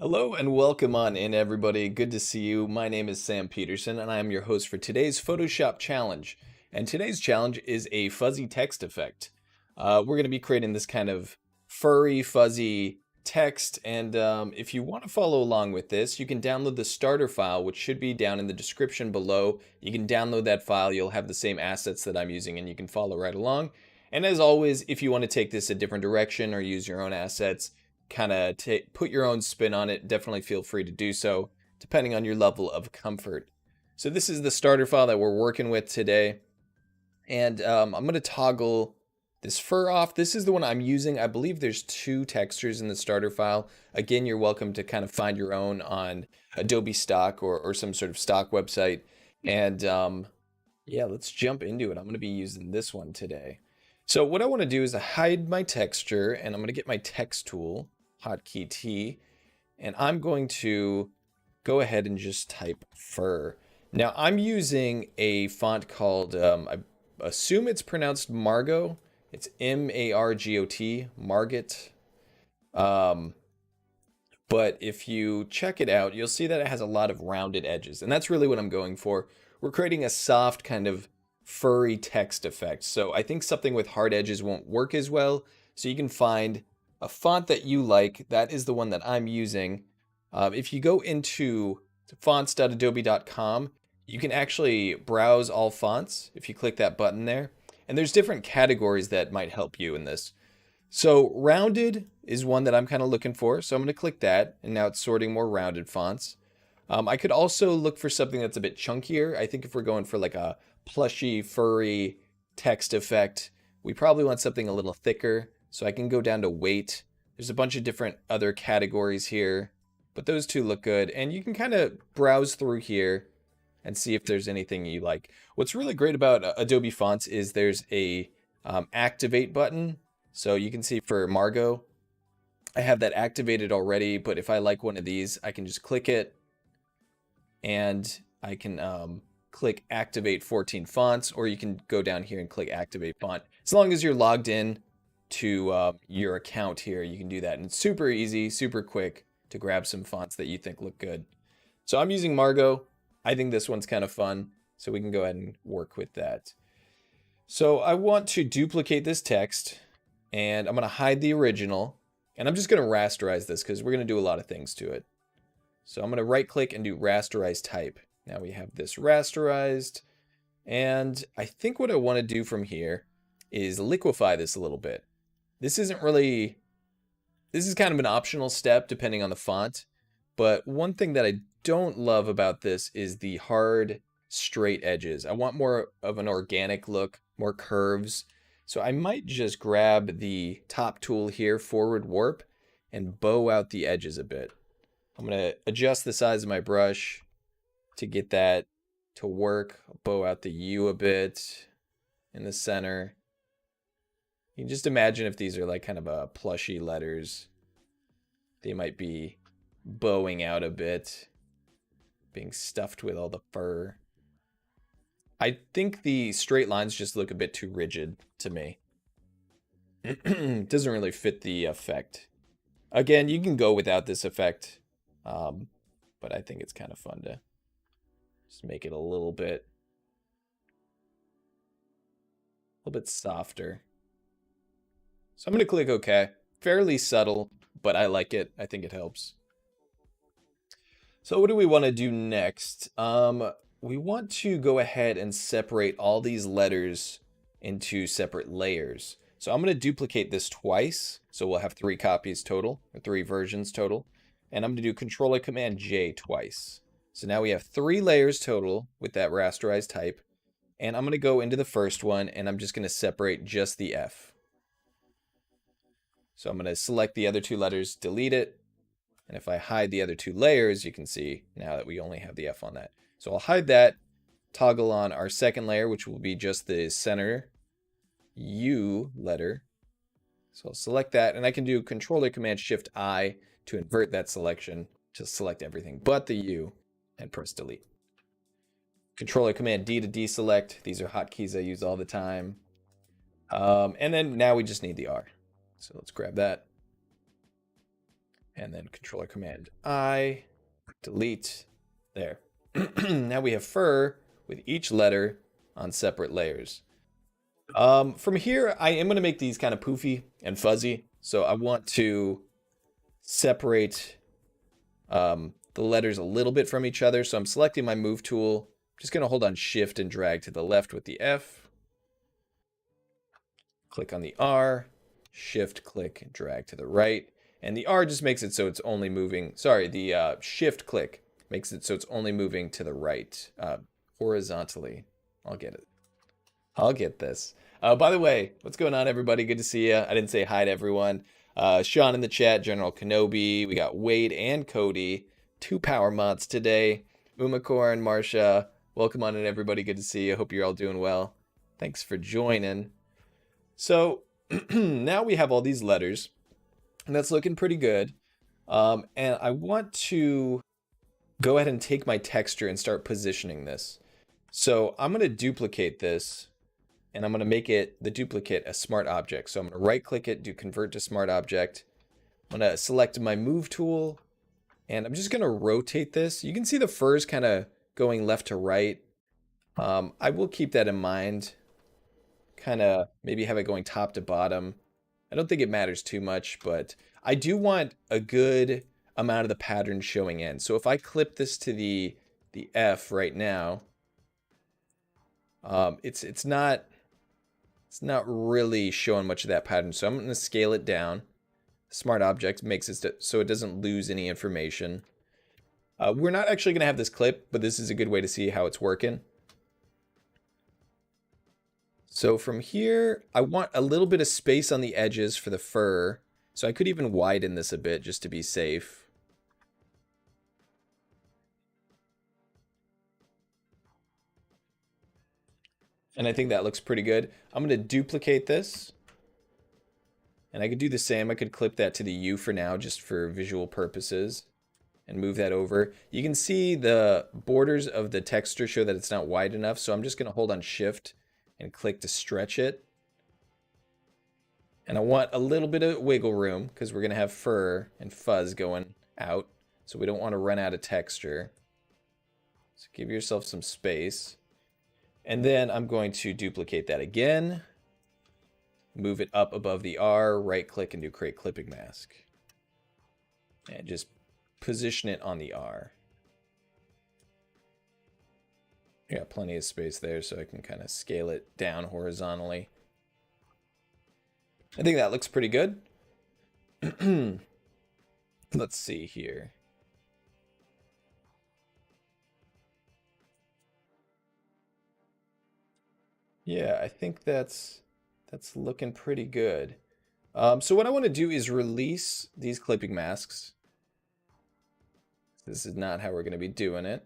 Hello and welcome on in, everybody. Good to see you. My name is Sam Peterson, and I am your host for today's Photoshop challenge. And today's challenge is a fuzzy text effect. We're going to be creating this kind of furry, fuzzy text. And if you want to follow along with this, you can download the starter file, which should be down in the description below. You can download that file. You'll have the same assets that I'm using, and you can follow right along. And as always, if you want to take this a different direction or use your own assets, kind of put your own spin on it, definitely feel free to do so, depending on your level of comfort. So this is the starter file that we're working with today. And I'm going to toggle this fur off. This is the one I'm using. I believe there's two textures in the starter file. Again, you're welcome to kind of find your own on Adobe stock or some sort of stock website. And yeah, let's jump into it. I'm going to be using this one today. So what I want to do is hide my texture, and I'm going to get my text tool, hotkey T, and I'm going to go ahead and just type fur. Now I'm using a font called, I assume it's pronounced Margot. It's M-A-R-G-O-T, Margot. But if you check it out, you'll see that it has a lot of rounded edges, and that's really what I'm going for. We're creating a soft kind of furry text effect. So I think something with hard edges won't work as well. So you can find a font that you like. That is the one that I'm using. If you go into fonts.adobe.com, you can actually browse all fonts if you click that button there. And there's different categories that might help you in this. So rounded is one that I'm kind of looking for. So I'm going to click that, and now it's sorting more rounded fonts. I could also look for something that's a bit chunkier. I think if we're going for like a plushy, furry text effect, we probably want something a little thicker. So I can go down to weight. There's a bunch of different other categories here, but those two look good. And you can kind of browse through here and see if there's anything you like. What's really great about Adobe Fonts is there's a activate button. So you can see for Margot, I have that activated already, but if I like one of these, I can just click it and I can click activate 14 fonts, or you can go down here and click activate font. As long as you're logged in to your account here, you can do that. And it's super easy, super quick to grab some fonts that you think look good. So I'm using Margot. I think this one's kind of fun, so we can go ahead and work with that. So I want to duplicate this text, and I'm going to hide the original, and I'm just going to rasterize this because we're going to do a lot of things to it. So I'm going to right click and do rasterize type. Now we have this rasterized, and I think what I want to do from here is liquify this a little bit. This is kind of an optional step depending on the font, but one thing that I don't love about this is the hard, straight edges. I want more of an organic look, more curves. So I might just grab the top tool here, forward warp, and bow out the edges a bit. I'm going to adjust the size of my brush to get that to work. I'll bow out the U a bit in the center. You can just imagine if these are like kind of a plushy letters, they might be bowing out a bit, being stuffed with all the fur. I think the straight lines just look a bit too rigid to me. It doesn't really fit the effect. Again, you can go without this effect, but I think it's kind of fun to just make it a little bit softer. So I'm going to click OK. Fairly subtle, but I like it. I think it helps. So what do we want to do next? We want to go ahead and separate all these letters into separate layers. So I'm going to duplicate this twice. So we'll have 3 copies total, or 3 versions total. And I'm going to do Control or Command J twice. So now we have 3 layers total with that rasterized type. And I'm going to go into the first one, and I'm just going to separate just the F. So I'm going to select the other 2 letters, delete it. And if I hide the other 2 layers, you can see now that we only have the F on that. So I'll hide that, toggle on our second layer, which will be just the center U letter. So I'll select that, and I can do Control or Command Shift I to invert that selection to select everything but the U, and press delete. Control or Command D to deselect. These are hotkeys I use all the time. And then now we just need the R. So let's grab that. and then Control or Command I, delete, there. Now we have fur with each letter on separate layers. From here, I am going to make these kind of poofy and fuzzy. So I want to separate the letters a little bit from each other. So I'm selecting my move tool. Just going to hold on Shift and drag to the left with the F. Click on the R, Shift, click, and drag to the right. And the R just makes it so it's only moving, sorry, the Shift click makes it so it's only moving to the right, horizontally. I'll get it. I'll get this. By the way, what's going on, everybody? Good to see you. I didn't say hi to everyone. Sean in the chat, General Kenobi. We got Wade and Cody. 2 power mods today. Umacore and Marsha. Welcome on in, everybody. Good to see you. Hope you're all doing well. Thanks for joining. So now we have all these letters, and that's looking pretty good. And I want to go ahead and take my texture and start positioning this. So I'm going to duplicate this, and I'm going to make it, the duplicate, a smart object. So I'm going to right click it, do convert to smart object. I'm going to select my move tool, and I'm just going to rotate this. You can see the fur's kind of going left to right. I will keep that in mind. Kind of maybe have it going top to bottom. I don't think it matters too much, but I do want a good amount of the pattern showing in. So if I clip this to the F right now, it's not really showing much of that pattern. So I'm going to scale it down. Smart object makes it so it doesn't lose any information. We're not actually going to have this clip, but this is a good way to see how it's working. So from here, I want a little bit of space on the edges for the fur. So I could even widen this a bit just to be safe. And I think that looks pretty good. I'm going to duplicate this. And I could do the same. I could clip that to the U for now, just for visual purposes. And move that over. You can see the borders of the texture show that it's not wide enough. So I'm just going to hold on Shift and click to stretch it. And I want a little bit of wiggle room because we're going to have fur and fuzz going out. So we don't want to run out of texture. So give yourself some space. And then I'm going to duplicate that again. Move it up above the R, right click and do create clipping mask. And just position it on the R. Yeah, plenty of space there so I can kind of scale it down horizontally. I think that looks pretty good. Let's see here. Yeah, I think that's looking pretty good. So what I want to do is release these clipping masks. This is not how we're going to be doing it.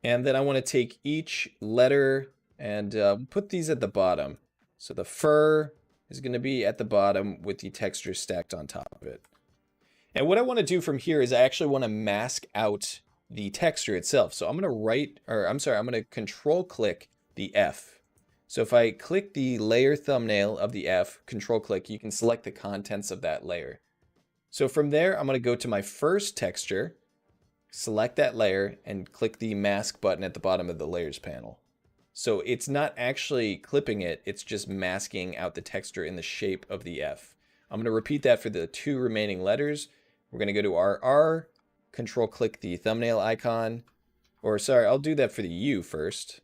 And then I want to take each letter and put these at the bottom. So the fur is going to be at the bottom with the texture stacked on top of it. And what I want to do from here is I actually want to mask out the texture itself. So I'm going to control click the F. So if I click the layer thumbnail of the F, control click, you can select the contents of that layer. So from there, I'm going to go to my first texture, select that layer, and click the mask button at the bottom of the layers panel. So it's not actually clipping it, it's just masking out the texture in the shape of the F. I'm going to repeat that for the 2 remaining letters. We're going to go to our R, control click the thumbnail icon, or sorry, I'll do that for the U first.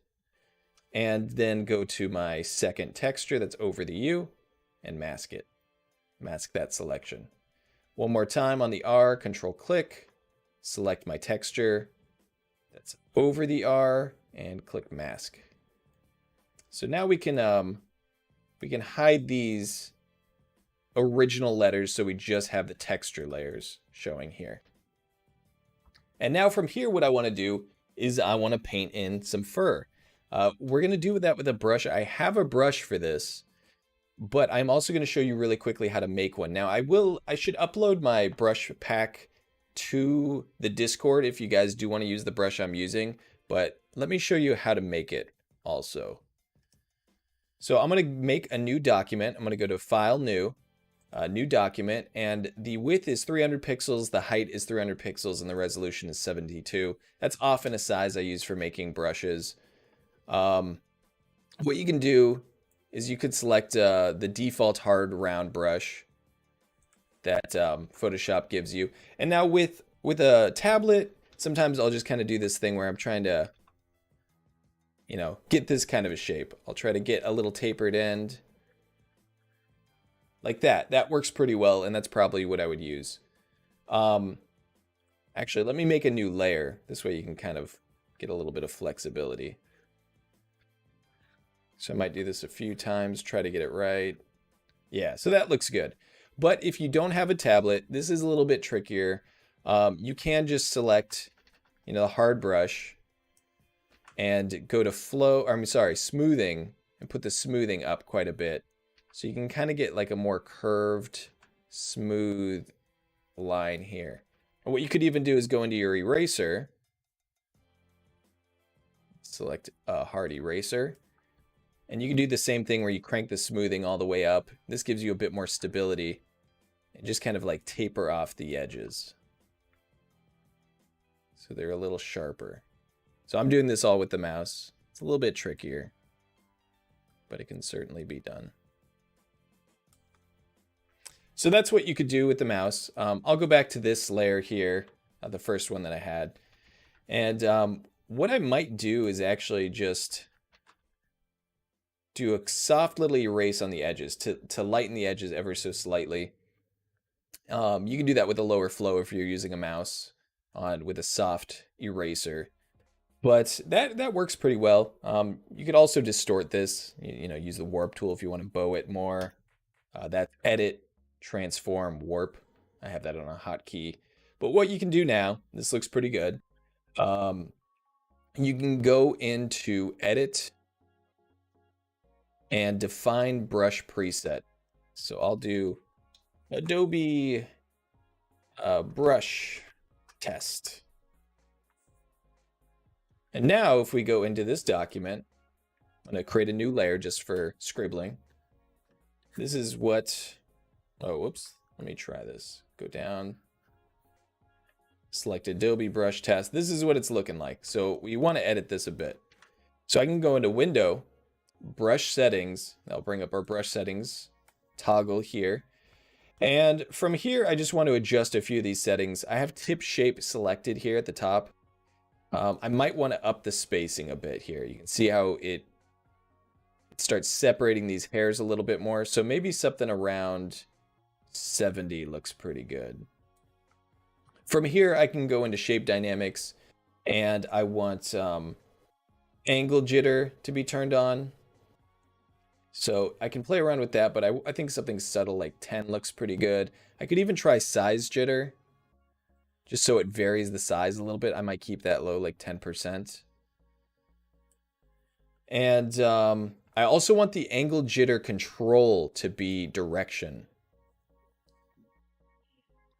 And then go to my second texture that's over the U and mask it. Mask that selection. One more time on the R, control click, select my texture that's over the R and click mask. So now we can hide these original letters so we just have the texture layers showing here. And now from here, what I want to do is I want to paint in some fur. We're going to do that with a brush. I have a brush for this, but I'm also going to show you really quickly how to make one. Now I should upload my brush pack to the Discord if you guys do want to use the brush I'm using, but let me show you how to make it also. So I'm going to make a new document. I'm going to go to File, New, new document, and the width is 300 pixels, the height is 300 pixels, and the resolution is 72. That's often a size I use for making brushes. What you can do is you could select the default hard round brush that Photoshop gives you. And now with a tablet, sometimes I'll just kind of do this thing where I'm trying to, get this kind of a shape. I'll try to get a little tapered end like that. That works pretty well, and that's probably what I would use. Actually, let me make a new layer. This way you can kind of get a little bit of flexibility. So I might do this a few times, try to get it right. Yeah, so that looks good. But if you don't have a tablet, this is a little bit trickier. You can just select, the hard brush and go to smoothing, and put the smoothing up quite a bit. So you can kind of get like a more curved, smooth line here. And what you could even do is go into your eraser, select a hard eraser, and you can do the same thing where you crank the smoothing all the way up. This gives you a bit more stability and just kind of like taper off the edges, so they're a little sharper. So I'm doing this all with the mouse. It's a little bit trickier, but it can certainly be done. So that's what you could do with the mouse. I'll go back to this layer here, the first one that I had. And what I might do is actually just do a soft little erase on the edges to lighten the edges ever so slightly. You can do that with a lower flow if you're using a mouse with a soft eraser. But that works pretty well. You could also distort this, use the warp tool if you want to bow it more. That's edit, transform, warp. I have that on a hotkey. But what you can do now, this looks pretty good. You can go into edit and define brush preset. So I'll do Adobe brush test. And now if we go into this document, I'm going to create a new layer just for scribbling. This is what, whoops, let me try this. Go down, select Adobe brush test. This is what it's looking like. So we want to edit this a bit. So I can go into Window, Brush Settings. That'll bring up our brush settings toggle here. And from here, I just want to adjust a few of these settings. I have tip shape selected here at the top. I might want to up the spacing a bit here. You can see how it starts separating these hairs a little bit more. So maybe something around 70 looks pretty good. From here, I can go into Shape Dynamics, and I want angle jitter to be turned on. So I can play around with that, but I think something subtle like 10 looks pretty good. I could even try size jitter, just so it varies the size a little bit. I might keep that low, like 10%. And I also want the angle jitter control to be direction.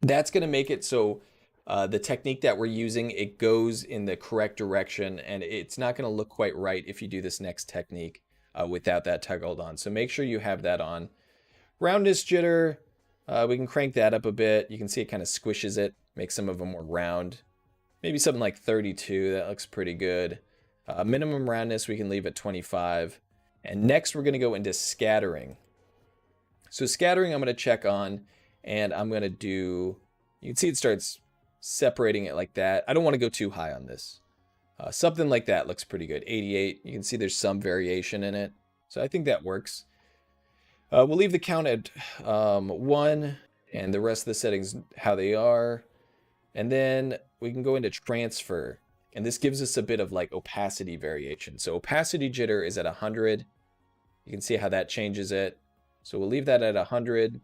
That's going to make it so the technique that we're using, it goes in the correct direction, and it's not going to look quite right if you do this next technique without that toggled on. So make sure you have that on. Roundness jitter, we can crank that up a bit. You can see it kind of squishes it, makes some of them more round. Maybe something like 32, that looks pretty good. Minimum roundness, we can leave at 25. And next we're going to go into scattering. So scattering I'm going to check on, and I'm going to do, you can see it starts separating it like that. I don't want to go too high on this. Something like that looks pretty good. 88, you can see there's some variation in it. So I think that works. We'll leave the count at 1, and the rest of the settings how they are. And then we can go into transfer. And this gives us a bit of like opacity variation. So opacity jitter is at 100. You can see how that changes it. So we'll leave that at 100.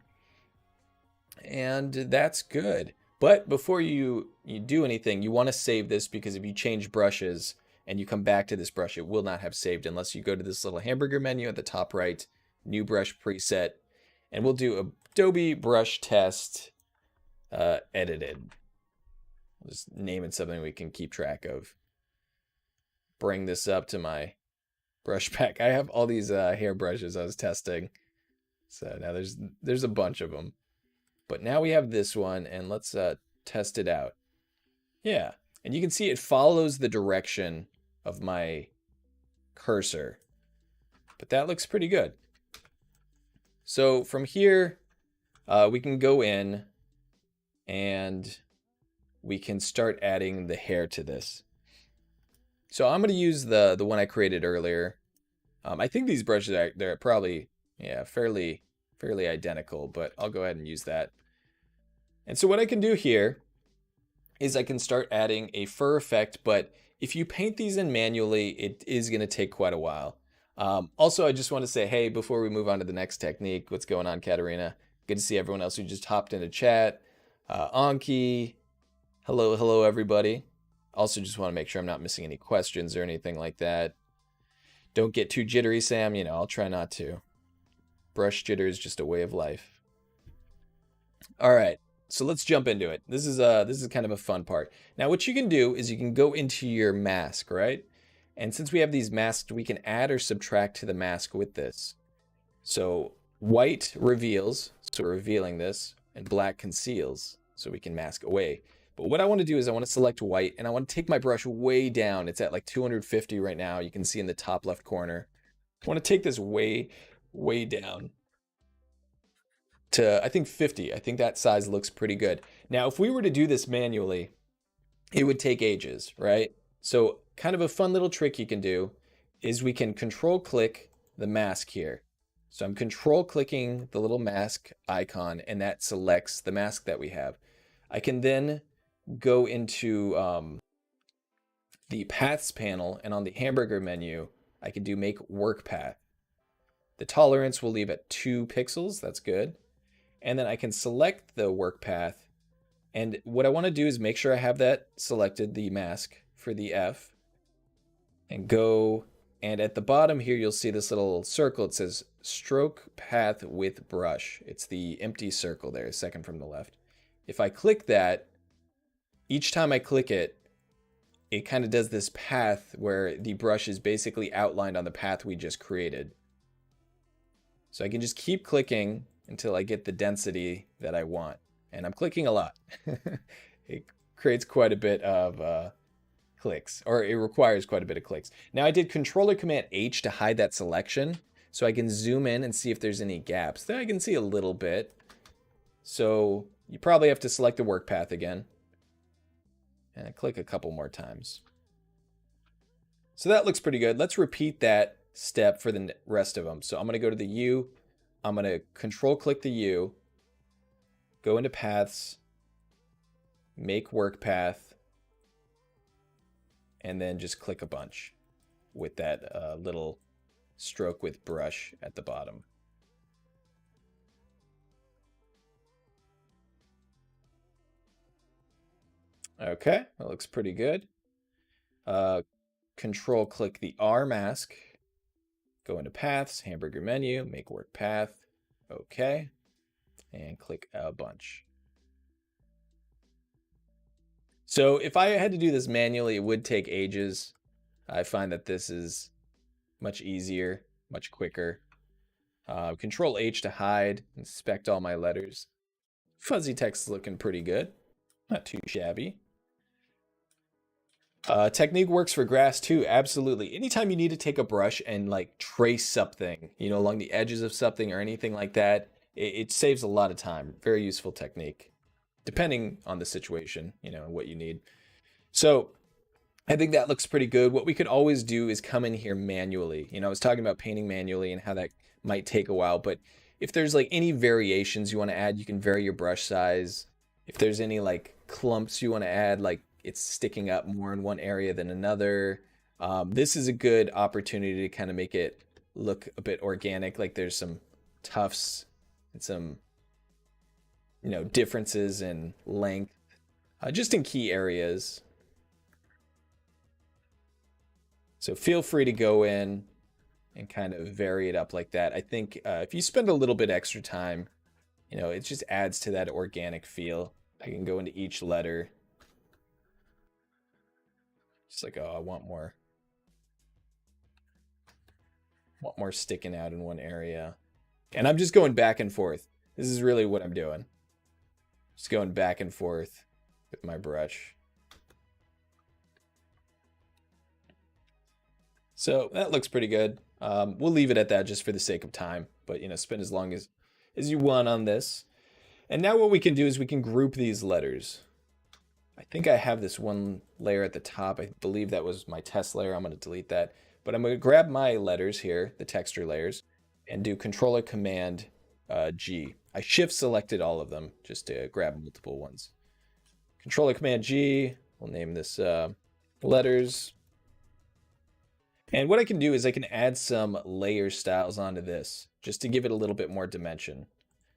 And that's good. But before you do anything, you want to save this, because if you change brushes and you come back to this brush, it will not have saved unless you go to this little hamburger menu at the top right, new brush preset, and we'll do Adobe brush test edited. I'll just name it something we can keep track of. Bring this up to my brush pack. I have all these hair brushes I was testing. So now there's a bunch of them. But now we have this one, and let's test it out. Yeah, and you can see it follows the direction of my cursor. But that looks pretty good. So from here, we can go in and we can start adding the hair to this. So I'm going to use the one I created earlier. I think these brushes they're probably fairly identical, but I'll go ahead and use that. And so what I can do here is I can start adding a fur effect, but if you paint these in manually, it is going to take quite a while. Also, I just want to say, hey, before we move on to the next technique, what's going on, Katerina? Good to see everyone else who just hopped into chat. Anki, hello, everybody. Also, just want to make sure I'm not missing any questions or anything like that. Don't get too jittery, Sam. You know, I'll try not to. Brush jitter is just a way of life. All right, so let's jump into it. This is kind of a fun part. Now, what you can do is you can go into your mask, right? And since we have these masks, we can add or subtract to the mask with this. So white reveals, so we're revealing this, and black conceals, so we can mask away. But what I want to do is I want to select white, and I want to take my brush way down. It's at like 250 right now. You can see in the top left corner. I want to take this way down to, I think, 50. I think that size looks pretty good. Now, if we were to do this manually, it would take ages, right? So kind of a fun little trick you can do is we can control click the mask here. So I'm control clicking the little mask icon, and that selects the mask that we have. I can then go into the paths panel, and on the hamburger menu, I can do make work path. The tolerance will leave at 2 pixels. That's good. And then I can select the work path. And what I want to do is make sure I have that selected, the mask for the F, and go. And at the bottom here, you'll see this little circle. It says stroke path with brush. It's the empty circle there, second from the left. If I click that, each time I click it, it kind of does this path where the brush is basically outlined on the path we just created. So I can just keep clicking until I get the density that I want. And I'm clicking a lot. It creates quite a bit of clicks, or it requires quite a bit of clicks. Now I did Control or Command H to hide that selection, so I can zoom in and see if there's any gaps. There I can see a little bit. So you probably have to select the work path again. And click a couple more times. So that looks pretty good. Let's repeat that step for the rest of them. So I'm going to go to the U. I'm going to control click the U. Go into paths. Make work path. And then just click a bunch with that little stroke with brush at the bottom. Okay, that looks pretty good. Control click the R mask. Go into paths, hamburger menu, make work path. Okay. And click a bunch. So if I had to do this manually, it would take ages. I find that this is much easier, much quicker. Control H to hide, inspect all my letters. Fuzzy text is looking pretty good. Not too shabby. Technique works for grass too, absolutely. Anytime you need to take a brush and like trace something, you know, along the edges of something or anything like that, it saves a lot of time. Very useful technique, depending on the situation, you know, and what you need. So I think that looks pretty good. What we could always do is come in here manually. You know, I was talking about painting manually and how that might take a while, but if there's like any variations you want to add, you can vary your brush size. If there's any like clumps you want to add, like it's sticking up more in one area than another, this is a good opportunity to kind of make it look a bit organic. Like there's some tufts and some, you know, differences in length, just in key areas. So feel free to go in and kind of vary it up like that. I think if you spend a little bit extra time, you know, it just adds to that organic feel. I can go into each letter. Just like, oh, I want more sticking out in one area. And I'm just going back and forth. This is really what I'm doing. Just going back and forth with my brush. So that looks pretty good. We'll leave it at that just for the sake of time, but you know, spend as long as you want on this. And now what we can do is we can group these letters. I think I have this one layer at the top. I believe that was my test layer. I'm going to delete that. But I'm going to grab my letters here, the texture layers, and do Control or Command G. I shift selected all of them just to grab multiple ones. Control or Command G. We'll name this letters. And what I can do is I can add some layer styles onto this just to give it a little bit more dimension.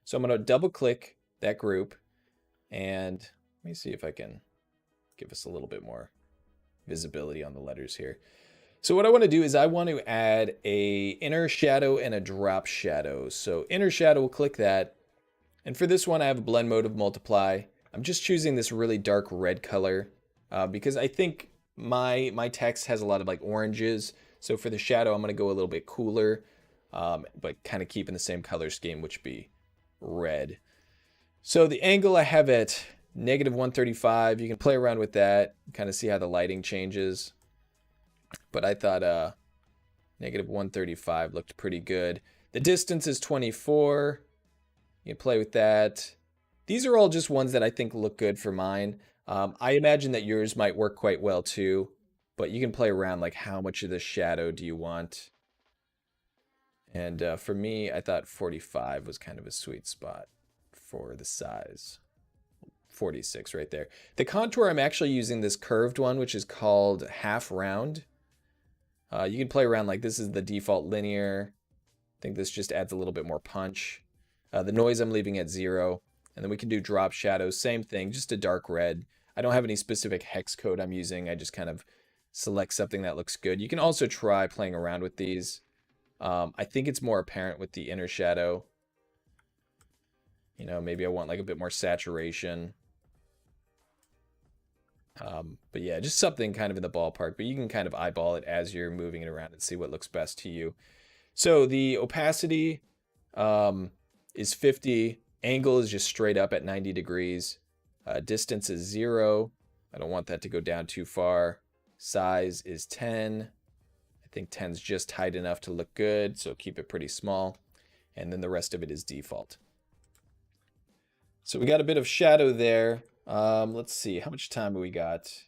So I'm going to double click that group and let me see if I can give us a little bit more visibility on the letters here. So what I want to do is I want to add a inner shadow and a drop shadow. So inner shadow, we'll click that. And for this one, I have a blend mode of multiply. I'm just choosing this really dark red color because I think my text has a lot of like oranges. So for the shadow, I'm going to go a little bit cooler, but kind of keeping the same color scheme, which would be red. So the angle I have at -135. You can play around with that, kind of see how the lighting changes. But I thought -135 looked pretty good. The distance is 24. You can play with that. These are all just ones that I think look good for mine. I imagine that yours might work quite well too, but you can play around like how much of the shadow do you want. And for me, I thought 45 was kind of a sweet spot for the size. 46 right there. The contour, I'm actually using this curved one, which is called half round. You can play around like this is the default linear. I think this just adds a little bit more punch. The noise I'm leaving at 0. And then we can do drop shadows, same thing, just a dark red. I don't have any specific hex code I'm using. I just kind of select something that looks good. You can also try playing around with these. I think it's more apparent with the inner shadow. You know, maybe I want like a bit more saturation. But yeah, just something kind of in the ballpark, but you can kind of eyeball it as you're moving it around and see what looks best to you. So the opacity is 50. Angle is just straight up at 90 degrees. Distance is 0. I don't want that to go down too far. Size is 10. I think 10 is just tight enough to look good, so keep it pretty small. And then the rest of it is default. So we got a bit of shadow there. Let's see, how much time have we got?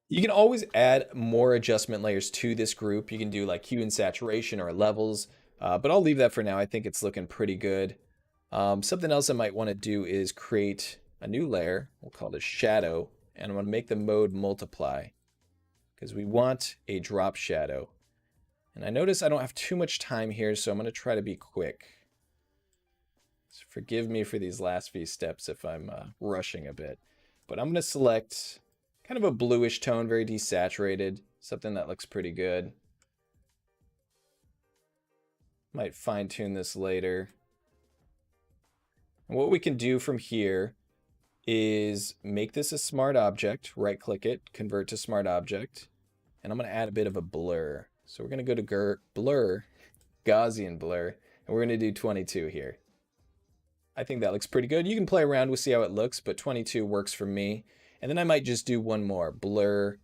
You can always add more adjustment layers to this group. You can do like hue and saturation or levels, but I'll leave that for now. I think it's looking pretty good. Something else I might want to do is create a new layer. We'll call it shadow, and I'm going to make the mode multiply because we want a drop shadow. And I notice I don't have too much time here, so I'm going to try to be quick. So forgive me for these last few steps if I'm rushing a bit. But I'm going to select kind of a bluish tone, very desaturated, something that looks pretty good. Might fine tune this later. And what we can do from here is make this a smart object, right click it, convert to smart object, and I'm going to add a bit of a blur. So we're going to go to blur, Gaussian blur, and we're going to do 22 here. I think that looks pretty good. You can play around, we'll see how it looks, but 22 works for me. And then I might just do one more, blur,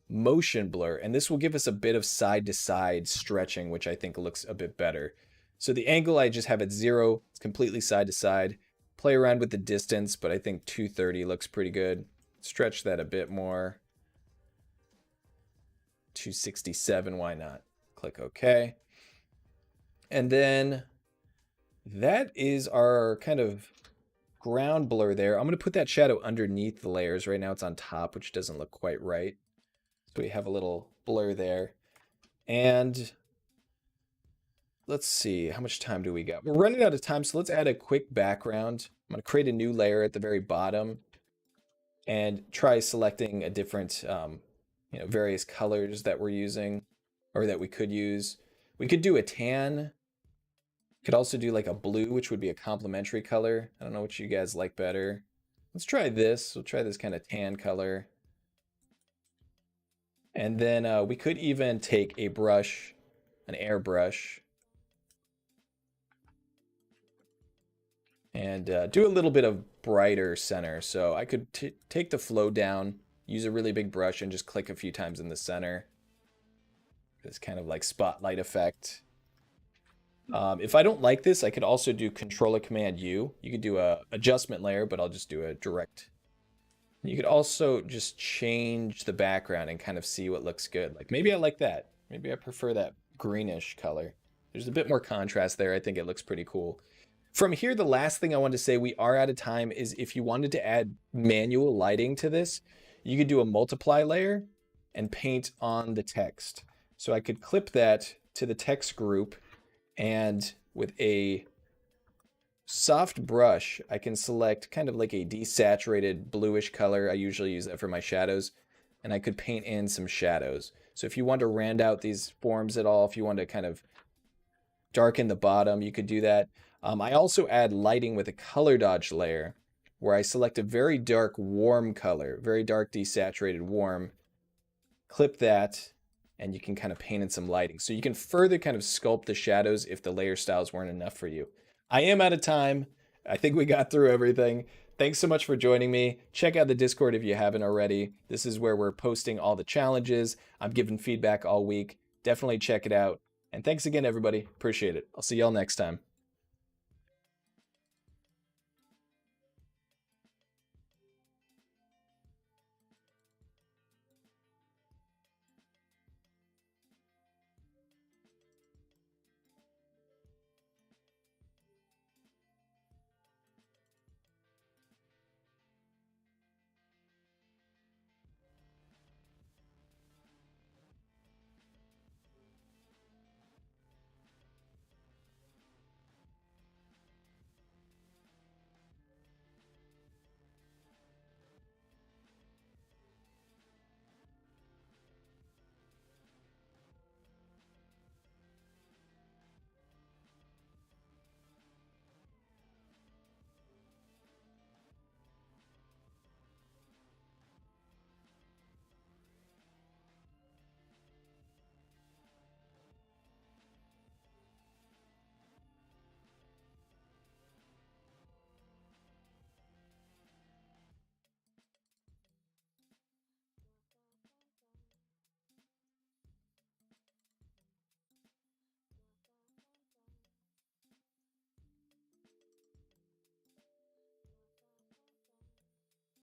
motion blur, and this will give us a bit of side-to-side stretching, which I think looks a bit better. So the angle I just have at 0, it's completely side-to-side. Play around with the distance, but I think 230 looks pretty good. Stretch that a bit more. 267, why not? Click OK. And then that is our kind of ground blur there. I'm going to put that shadow underneath the layers. Right now it's on top, which doesn't look quite right. So we have a little blur there. And let's see, how much time do we got? We're running out of time, so let's add a quick background. I'm going to create a new layer at the very bottom and try selecting a different, various colors that we're using or that we could use. We could do a tan. Could also do like a blue, which would be a complementary color. I don't know what you guys like better. Let's try this. We'll try this kind of tan color. And then we could even take a brush, an airbrush, and do a little bit of brighter center. So I could take the flow down, use a really big brush, and just click a few times in the center. This kind of like spotlight effect. If I don't like this, I could also do Control Command U. You could do a adjustment layer, but I'll just do a direct. You could also just change the background and kind of see what looks good. Like maybe I like that. Maybe I prefer that greenish color. There's a bit more contrast there. I think it looks pretty cool. From here, the last thing I wanted to say, we are out of time, is if you wanted to add manual lighting to this, you could do a multiply layer and paint on the text. So I could clip that to the text group, and with a soft brush, I can select kind of like a desaturated bluish color. I usually use that for my shadows, and I could paint in some shadows. So if you want to round out these forms at all, if you want to kind of darken the bottom, you could do that. I also add lighting with a color dodge layer, where I select a very dark warm color, very dark desaturated warm, clip that, and you can kind of paint in some lighting. So you can further kind of sculpt the shadows if the layer styles weren't enough for you. I am out of time. I think we got through everything. Thanks so much for joining me. Check out the Discord if you haven't already. This is where we're posting all the challenges. I'm giving feedback all week. Definitely check it out. And thanks again, everybody. Appreciate it. I'll see y'all next time.